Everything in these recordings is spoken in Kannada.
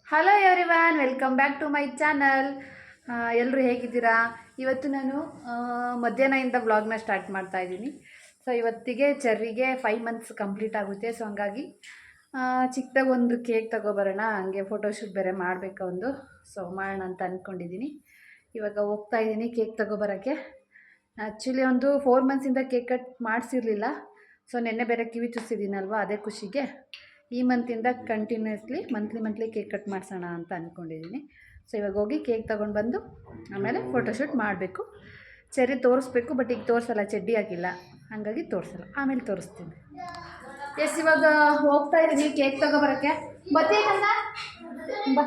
Hello everyone, welcome back to my channel. ಎಲ್ಲರೂ ಹೇಗಿದ್ದೀರಾ? ಇವತ್ತು ನಾನು ಮಧ್ಯಾಹ್ನದಿಂದ ವ್ಲಾಗ್ನ ಸ್ಟಾರ್ಟ್ ಮಾಡ್ತಾ ಇದ್ದೀನಿ. ಸೊ ಇವತ್ತಿಗೆ ಚೆರ್ರಿಗೆ 5 ಮಂತ್ಸ್ ಕಂಪ್ಲೀಟ್ ಆಗುತ್ತೆ. ಸೊ ಹಂಗಾಗಿ ಚಿಕ್ಕದಾಗಿ ಒಂದು ಕೇಕ್ ತಗೊಬರೋಣ, ಹಂಗೆ ಫೋಟೋಶೂಟ್ ಬೇರೆ ಮಾಡಬೇಕು ಒಂದು. ಸೊ ಮಾಡೋಣ ಅಂತ ಅಂದ್ಕೊಂಡಿದ್ದೀನಿ. ಇವಾಗ ಹೋಗ್ತಾ ಇದ್ದೀನಿ ಕೇಕ್ ತಗೊಬರೋಕ್ಕೆ. ಆ್ಯಕ್ಚುಲಿ ಒಂದು 4 ಮಂತ್ಸಿಂದ ಕೇಕ್ ಕಟ್ ಮಾಡಿಸಿರಲಿಲ್ಲ. ಸೊ ನೆನ್ನೆ ಬೇರೆ ಕಿವಿ ಚುಚ್ಚಿದ್ದೀನಲ್ವ, ಅದೇ ಖುಷಿಗೆ ಈ ಮಂತಿಂದ ಕಂಟಿನ್ಯೂಸ್ಲಿ ಮಂತ್ಲಿ ಕೇಕ್ ಕಟ್ ಮಾಡಿಸೋಣ ಅಂತ ಅಂದ್ಕೊಂಡಿದ್ದೀನಿ. ಸೊ ಇವಾಗ ಹೋಗಿ ಕೇಕ್ ತೊಗೊಂಡು ಬಂದು ಆಮೇಲೆ ಫೋಟೋಶೂಟ್ ಮಾಡಬೇಕು. ಚೆರ್ರಿ ತೋರಿಸ್ಬೇಕು, ಬಟ್ ಈಗ ತೋರಿಸಲ್ಲ, ಚಡ್ಡಿ ಆಗಿಲ್ಲ, ಹಾಗಾಗಿ ತೋರಿಸಲ್ಲ, ಆಮೇಲೆ ತೋರಿಸ್ತೀನಿ. ಎಸ್, ಇವಾಗ ಹೋಗ್ತಾ ಇದ್ದೀನಿ ಕೇಕ್ ತೊಗೊಬರೋಕ್ಕೆ. ಬತ್ತೀನಲ್ಲ ಬಾ,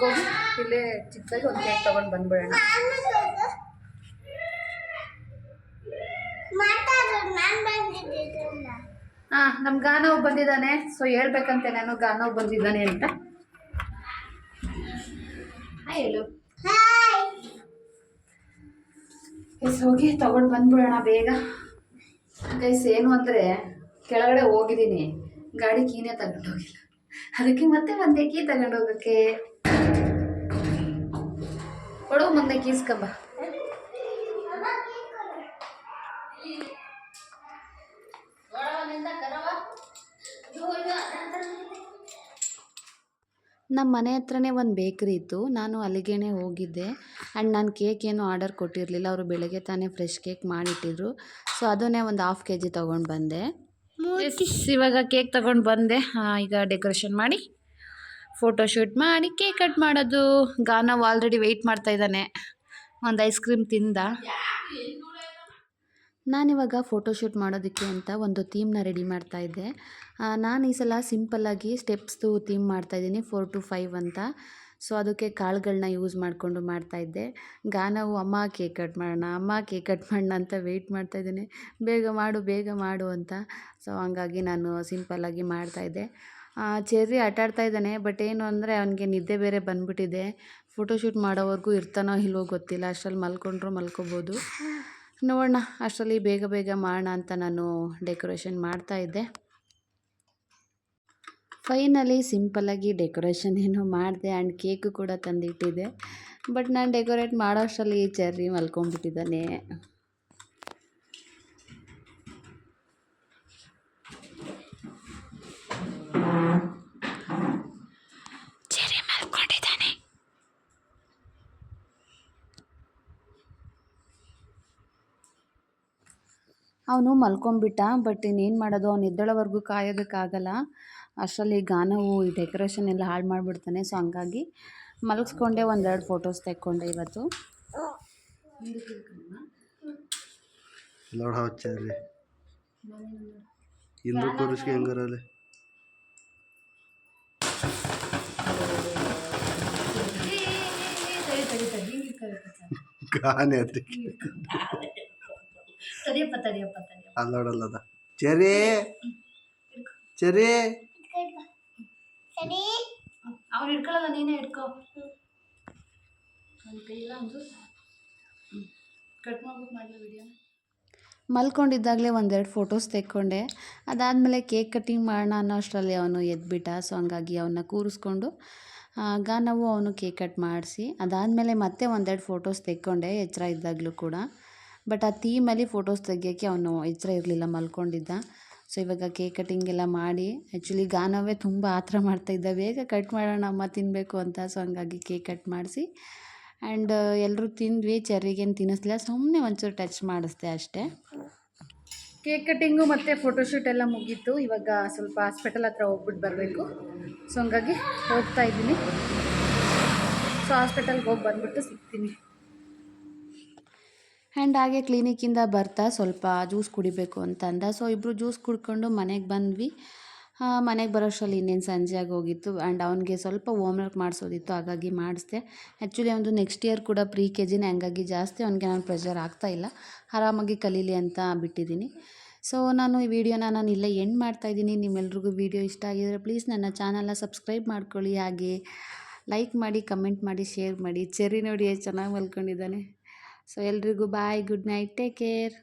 ಗೋಗಿ ಇಲ್ಲೇ ಚಿಕ್ಕದಾಗಿ ಒಂದು ಕೇಕ್ ತೊಗೊಂಡು ಬಂದ್ಬಿಡೋಣ. ನಮ್ಮ ಗಾನವ್ ಬಂದಿದ್ದಾನೆ. ಸೊ ಹೇಳ್ಬೇಕಂತೆ ನಾನು, ಗಾನವ್ ಬಂದಿದ್ದಾನೆ ಅಂತ. ಹೇಳು. ಎಸ್, ಹೋಗಿ ತಗೊಂಡು ಬಂದ್ಬಿಡೋಣ ಬೇಗ. ಗೈಸ್, ಏನು ಅಂದರೆ ಕೆಳಗಡೆ ಹೋಗಿದ್ದೀನಿ, ಗಾಡಿ ಕೀನೇ ತಗೊಂಡು ಹೋಗಿಲ್ಲ, ಅದಕ್ಕೆ ಮತ್ತೆ ಒಂದೇ ಕೀ ತಗೊಂಡು ಹೋಗೋಕ್ಕೆ ಕೊಡು, ಮುಂದೆ ಕೀಸ್ಕಬ್ಬ. ನಮ್ಮ ಮನೆ ಹತ್ರನೇ ಒಂದು ಬೇಕ್ರಿ ಇತ್ತು, ನಾನು ಅಲ್ಲಿಗೇ ಹೋಗಿದ್ದೆ. ಆ್ಯಂಡ್ ನಾನು ಕೇಕ್ ಏನು ಆರ್ಡರ್ ಕೊಟ್ಟಿರಲಿಲ್ಲ, ಅವರು ಬೆಳಗ್ಗೆ ತಾನೇ ಫ್ರೆಶ್ ಕೇಕ್ ಮಾಡಿಟ್ಟಿದ್ರು. ಸೊ ಅದನ್ನೇ ಒಂದು 1/2 kg ತೊಗೊಂಡು ಬಂದೆ. ಇವಾಗ ಕೇಕ್ ತೊಗೊಂಡು ಬಂದೆ. ಈಗ ಡೆಕೋರೇಷನ್ ಮಾಡಿ ಫೋಟೋಶೂಟ್ ಮಾಡಿ ಕೇಕ್ ಕಟ್ ಮಾಡೋದು. ಗಾನವ್ ಆಲ್ರೆಡಿ ವೆಯ್ಟ್ ಮಾಡ್ತಾ ಇದ್ದಾನೆ, ಒಂದು ಐಸ್ ಕ್ರೀಮ್ ತಿಂದ. ನಾನಿವಾಗ ಫೋಟೋಶೂಟ್ ಮಾಡೋದಕ್ಕೆ ಅಂತ ಒಂದು ಥೀಮ್ನ ರೆಡಿ ಮಾಡ್ತಾಯಿದ್ದೆ. ನಾನು ಈ ಸಲ ಸಿಂಪಲ್ಲಾಗಿ ಸ್ಟೆಪ್ಸ್ದು ಥೀಮ್ ಮಾಡ್ತಾಯಿದ್ದೀನಿ, 4 to 5 ಅಂತ. ಸೊ ಅದಕ್ಕೆ ಕಾಳುಗಳನ್ನ ಯೂಸ್ ಮಾಡಿಕೊಂಡು ಮಾಡ್ತಾಯಿದ್ದೆ. ಗಾನವು ಅಮ್ಮ ಕೇಕ್ ಕಟ್ ಮಾಡೋಣ, ಅಮ್ಮ ಕೇಕ್ ಕಟ್ ಮಾಡೋಣ ಅಂತ ವೆಯ್ಟ್ ಮಾಡ್ತಾಯಿದ್ದೇನೆ, ಬೇಗ ಮಾಡು ಅಂತ. ಸೊ ಹಂಗಾಗಿ ನಾನು ಸಿಂಪಲ್ಲಾಗಿ ಮಾಡ್ತಾಯಿದ್ದೆ. ಚೆರ್ರಿ ಆಟಾಡ್ತಾ ಇದ್ದಾನೆ, ಬಟ್ ಏನು ಅಂದರೆ ಅವನಿಗೆ ನಿದ್ದೆ ಬೇರೆ ಬಂದುಬಿಟ್ಟಿದೆ. ಫೋಟೋಶೂಟ್ ಮಾಡೋವರೆಗೂ ಇರ್ತಾನೋ ಇಲ್ವೋ ಗೊತ್ತಿಲ್ಲ, ಅಷ್ಟರಲ್ಲಿ ಮಲ್ಕೋಬೋದು. ನೋಡೋಣ, ಅಷ್ಟರಲ್ಲಿ ಬೇಗ ಮಾಡೋಣ ಅಂತ ನಾನು ಡೆಕೋರೇಷನ್ ಮಾಡ್ತಾಯಿದ್ದೆ. ಫೈನಲಿ ಸಿಂಪಲ್ಲಾಗಿ ಡೆಕೋರೇಷನ್ ಏನೋ ಮಾಡಿದೆ, ಆ್ಯಂಡ್ ಕೇಕು ಕೂಡ ತಂದಿಟ್ಟಿದ್ದೆ. ಬಟ್ ನಾನು ಡೆಕೋರೇಟ್ ಮಾಡೋ ಅಷ್ಟರಲ್ಲಿ ಚೆರ್ರಿ ಮಲ್ಕೊಂಡ್ಬಿಟ್ಟಿದ್ದಾನೆ. ಅವನು ಮಲ್ಕೊಂಬಿಟ್ಟ, ಬಟ್ ಇನ್ನೇನು ಮಾಡೋದು, ಅವ್ನು ಎದ್ದೇಳೋವರೆಗೂ ಕಾಯೋದಕ್ಕಾಗಲ್ಲ. ಅಷ್ಟರಲ್ಲಿ ಗಾನವು ಈ ಡೆಕೋರೇಷನ್ ಎಲ್ಲ ಹಾಳು ಮಾಡಿಬಿಡ್ತಾನೆ. ಸೊ ಹಂಗಾಗಿ ಮಲಗಿಸ್ಕೊಂಡೆ, 1-2 ಫೋಟೋಸ್ ತೆಕ್ಕೊಂಡೆ ಇವತ್ತು. ಅಲ್ಲೋಡಲ್ಲದ ಚೆರಿ ಅವ್ನು ಹಿಡ್ಕೊಳ್ಳಲ್ಲ, ನೀನೇ ಹಿಡ್ಕೊ. ಕಟ್ ಮಾಡ್ಬಿಟ್ಟು ಮಾಡಲಿ ವಿಡಿಯೋ. ಮಲ್ಕೊಂಡಿದ್ದಾಗಲೇ 1-2 ಫೋಟೋಸ್ ತೆಕ್ಕೊಂಡೆ. ಅದಾದಮೇಲೆ ಕೇಕ್ ಕಟ್ಟಿಂಗ್ ಮಾಡೋಣ ಅನ್ನೋ ಅಷ್ಟರಲ್ಲಿ ಅವನು ಎದ್ಬಿಟ್ಟ. ಸೊ ಹಂಗಾಗಿ ಅವನ್ನ ಕೂರಿಸ್ಕೊಂಡು ಗಾನವು ಅವನು ಕೇಕ್ ಕಟ್ ಮಾಡಿಸಿ, ಅದಾದಮೇಲೆ ಮತ್ತೆ 1-2 ಫೋಟೋಸ್ ತೆಕ್ಕೊಂಡೆ ಎಚ್ಚರ ಇದ್ದಾಗಲೂ ಕೂಡ. ಬಟ್ ಆ ಥೀಮಲ್ಲಿ ಫೋಟೋಸ್ ತೆಗಿಯೋಕ್ಕೆ ಅವನು ಎಚ್ಚರ ಇರಲಿಲ್ಲ, ಮಲ್ಕೊಂಡಿದ್ದ. ಸೊ ಇವಾಗ ಕೇಕ್ ಕಟ್ಟಿಂಗ್ ಎಲ್ಲ ಮಾಡಿ, ಆ್ಯಕ್ಚುಲಿ ಗಾನವೇ ತುಂಬ ಆತರ ಮಾಡ್ತಾಯಿದ್ದ, ಬೇಗ ಕಟ್ ಮಾಡೋಣ ಅಮ್ಮ ತಿನ್ನಬೇಕು ಅಂತ. ಸೊ ಹಂಗಾಗಿ ಕೇಕ್ ಕಟ್ ಮಾಡಿಸಿ ಆ್ಯಂಡ್ ಎಲ್ಲರೂ ತಿಂದ್ವಿ. ಚೆರ್ರಿಗೇನು ತಿನ್ನಿಸ್ಲಿಲ್ಲ, ಸುಮ್ಮನೆ ಒಂಚೂರು ಟಚ್ ಮಾಡಿಸ್ದೆ ಅಷ್ಟೇ. ಕೇಕ್ ಕಟ್ಟಿಂಗು ಮತ್ತು ಫೋಟೋಶೂಟ್ ಎಲ್ಲ ಮುಗೀತು. ಇವಾಗ ಸ್ವಲ್ಪ ಹಾಸ್ಪಿಟಲ್ ಹತ್ರ ಹೋಗ್ಬಿಟ್ಟು ಬರಬೇಕು. ಸೊ ಹಂಗಾಗಿ ಹೋಗ್ತಾ ಇದ್ದೀನಿ. ಸೊ ಹಾಸ್ಪಿಟಲ್ಗೆ ಹೋಗಿ ಬಂದುಬಿಟ್ಟು ಸಿಗ್ತೀನಿ. ಆ್ಯಂಡ್ ಹಾಗೆ ಕ್ಲಿನಿಕ್ಕಿಂದ ಬರ್ತಾ ಸ್ವಲ್ಪ ಜ್ಯೂಸ್ ಕುಡಿಬೇಕು ಅಂತ ಅಂದ. ಸೊ ಇಬ್ಬರು ಜ್ಯೂಸ್ ಕುಡ್ಕೊಂಡು ಮನೆಗೆ ಬಂದ್ವಿ. ಮನೆಗೆ ಬರೋಷ್ಟರಲ್ಲಿ ಇನ್ನೇನು ಸಂಜೆ ಆಗೋಗಿತ್ತು. ಆ್ಯಂಡ್ ಅವನಿಗೆ ಸ್ವಲ್ಪ ಹೋಮ್ವರ್ಕ್ ಮಾಡಿಸೋದಿತ್ತು, ಹಾಗಾಗಿ ಮಾಡಿಸ್ದೆ. ಆ್ಯಕ್ಚುಲಿ ಅವನದು ನೆಕ್ಸ್ಟ್ ಇಯರ್ ಕೂಡ ಪ್ರೀ KGನೇ, ಹಂಗಾಗಿ ಜಾಸ್ತಿ ಅವನಿಗೆ ನಾನು ಪ್ರೆಷರ್ ಆಗ್ತಾಯಿಲ್ಲ, ಆರಾಮಾಗಿ ಕಲೀಲಿ ಅಂತ ಬಿಟ್ಟಿದ್ದೀನಿ. ಸೊ ನಾನು ಈ ವಿಡಿಯೋನ ಇಲ್ಲೇ ಎಂಡ್ ಮಾಡ್ತಾಯಿದ್ದೀನಿ. ನಿಮ್ಮೆಲ್ರಿಗೂ ವಿಡಿಯೋ ಇಷ್ಟ ಆಗಿದರೆ ಪ್ಲೀಸ್ ನನ್ನ ಚಾನಲ್ನ ಸಬ್ಸ್ಕ್ರೈಬ್ ಮಾಡ್ಕೊಳ್ಳಿ, ಹಾಗೆ ಲೈಕ್ ಮಾಡಿ, ಕಮೆಂಟ್ ಮಾಡಿ, ಶೇರ್ ಮಾಡಿ. ಚೆರ್ರಿ ನೋಡಿ ಎಷ್ಟು ಚೆನ್ನಾಗಿ ಮಲ್ಕೊಂಡಿದ್ದಾನೆ. ಸೊ ಎಲ್ರಿಗೂ ಬಾಯ್, ಗುಡ್ ನೈಟ್, ಟೇಕ್ ಕೇರ್.